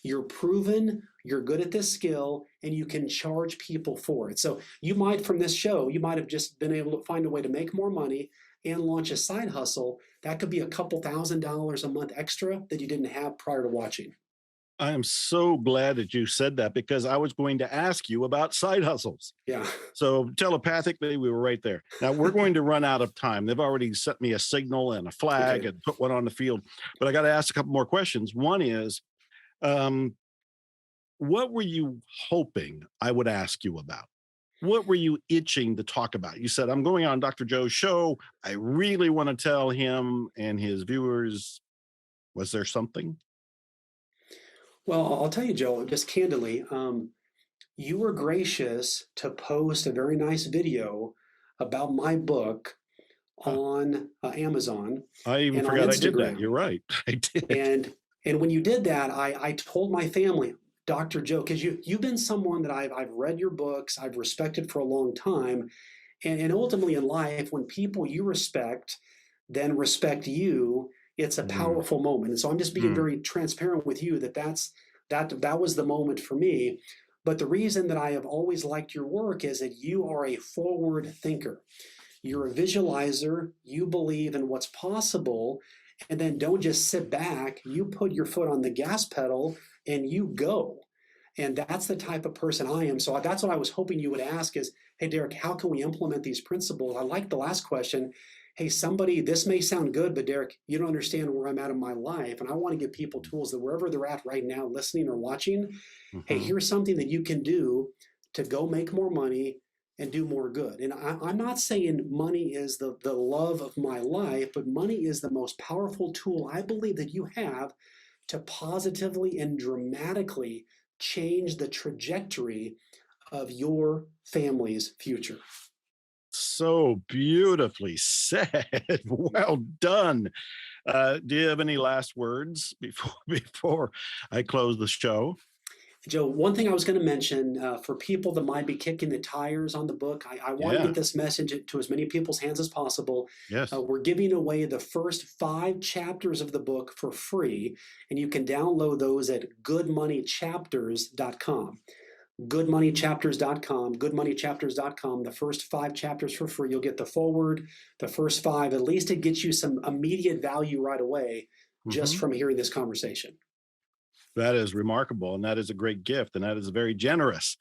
Speaker 2: you're proven, you're good at this skill, and you can charge people for it. So you might, from this show, you might have just been able to find a way to make more money and launch a side hustle. That could be a couple $1,000s a month extra that you didn't have prior to watching.
Speaker 1: I am so glad that you said that because I was going to ask you about side hustles.
Speaker 2: Yeah.
Speaker 1: So telepathically, we were right there. Now we're going to run out of time. They've already sent me a signal and a flag
Speaker 2: Okay.
Speaker 1: and put one on the field, but I got to ask a couple more questions. One is, um, what were you hoping I would ask you about? What were you itching to talk about? You said, I'm going on Dr. Joe's show. I really want to tell him and his viewers. Was there something?
Speaker 2: Well, I'll tell you, Joe, just candidly, you were gracious to post a very nice video about my book
Speaker 1: Huh.
Speaker 2: on Amazon
Speaker 1: I even
Speaker 2: and on
Speaker 1: forgot I did that.
Speaker 2: Instagram.
Speaker 1: You're right. I did.
Speaker 2: And when you did that, I told my family, Dr. Joe, because you've been someone that I've read your books, I've respected for a long time, and ultimately in life, when people you respect then respect you, it's a
Speaker 1: Mm,
Speaker 2: powerful moment. And so I'm just being
Speaker 1: mm,
Speaker 2: very transparent with you that was the moment for me. But the reason that I have always liked your work is that you are a forward thinker. You're a visualizer, you believe in what's possible, and then don't just sit back. You put your foot on the gas pedal and you go. And that's the type of person I am. So that's what I was hoping you would ask is, hey, Derrick, how can we implement these principles? I like the last question. Hey, somebody, this may sound good, but Derrick, you don't understand where I'm at in my life. And I want to give people tools that wherever they're at right now, listening or watching, hey,
Speaker 1: mhm.
Speaker 2: here's something that you can do to go make more money and do more good. And I'm not saying money is the love of my life, but money is the most powerful tool I believe that you have to positively and dramatically change the trajectory of your family's future.
Speaker 1: So beautifully said. Well done. Do you have any last words before before I close the show?
Speaker 2: Joe, one thing I was going to mention for people that might be kicking the tires on the book, I want to
Speaker 1: Yeah.
Speaker 2: get this message to as many people's hands as possible.
Speaker 1: Yes.
Speaker 2: We're giving away the first 5 chapters of the book for free, and you can download those at goodmoneychapters.com. Goodmoneychapters.com, the first 5 chapters for free. You'll get the forward, the first 5. At least it gets you some immediate value right away just
Speaker 1: Mhm.
Speaker 2: from hearing this conversation.
Speaker 1: That is remarkable, and that is a great gift, and that is very generous.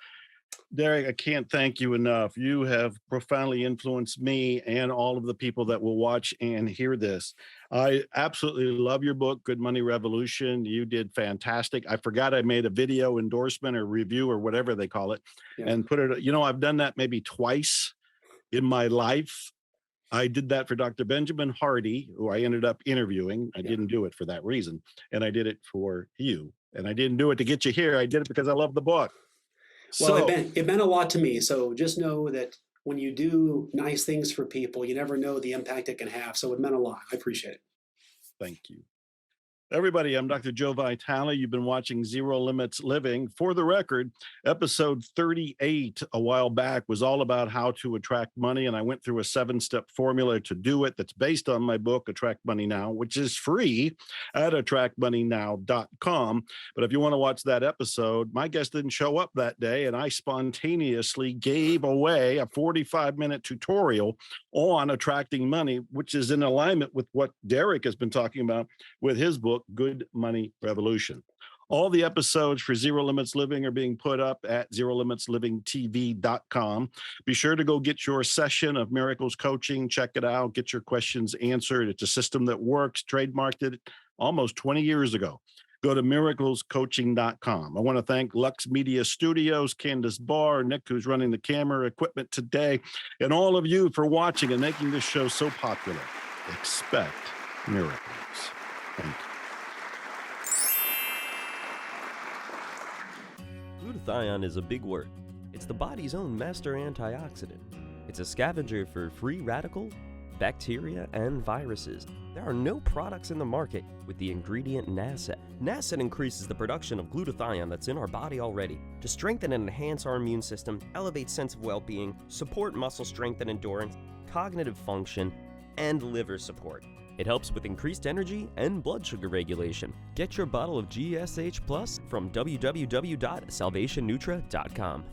Speaker 1: Derek, I can't thank you enough. You have profoundly influenced me and all of the people that will watch and hear this. I absolutely love your book, Good Money Revolution. You did fantastic. I forgot I made a video endorsement or review or whatever they call it
Speaker 2: Yeah.
Speaker 1: and put it, I've done that maybe twice in my life. I did that for Dr. Benjamin Hardy, who I ended up interviewing. I
Speaker 2: Yeah.
Speaker 1: didn't do it for that reason. And I did it for you. And I didn't do it to get you here. I did it because I love the book.
Speaker 2: Well,
Speaker 1: So
Speaker 2: it meant a lot to me. So just know that when you do nice things for people, you never know the impact it can have. So it meant a lot. I appreciate it.
Speaker 1: thank you. Everybody, I'm Dr. Joe Vitale. You've been watching Zero Limits Living. For the record, episode 38 a while back was all about how to attract money. And I went through a 7-step formula to do it that's based on my book, Attract Money Now, which is free at attractmoneynow.com. But if you want to watch that episode, my guest didn't show up that day. And I spontaneously gave away a 45-minute tutorial on attracting money, which is in alignment with what Derrick has been talking about with his book, Good Money Revolution. All the episodes for Zero Limits Living are being put up at zerolimitslivingtv.com. Be sure to go get your session of Miracles Coaching. Check it out. Get your questions answered. It's a system that works. Trademarked it almost 20 years ago. Go to miraclescoaching.com. I want to thank Lux Media Studios, Candace Barr, Nick, who's running the camera equipment today, and all of you for watching and making this show so popular. Expect miracles. Thank you.
Speaker 3: Glutathione is a big word. It's the body's own master antioxidant. It's a scavenger for free radicals, bacteria, and viruses. There are no products in the market with the ingredient NASET. NASET increases the production of glutathione that's in our body already to strengthen and enhance our immune system, elevate sense of well-being, support muscle strength and endurance, cognitive function, and liver support. It helps with increased energy and blood sugar regulation. Get your bottle of GSH Plus from www.salvationnutra.com.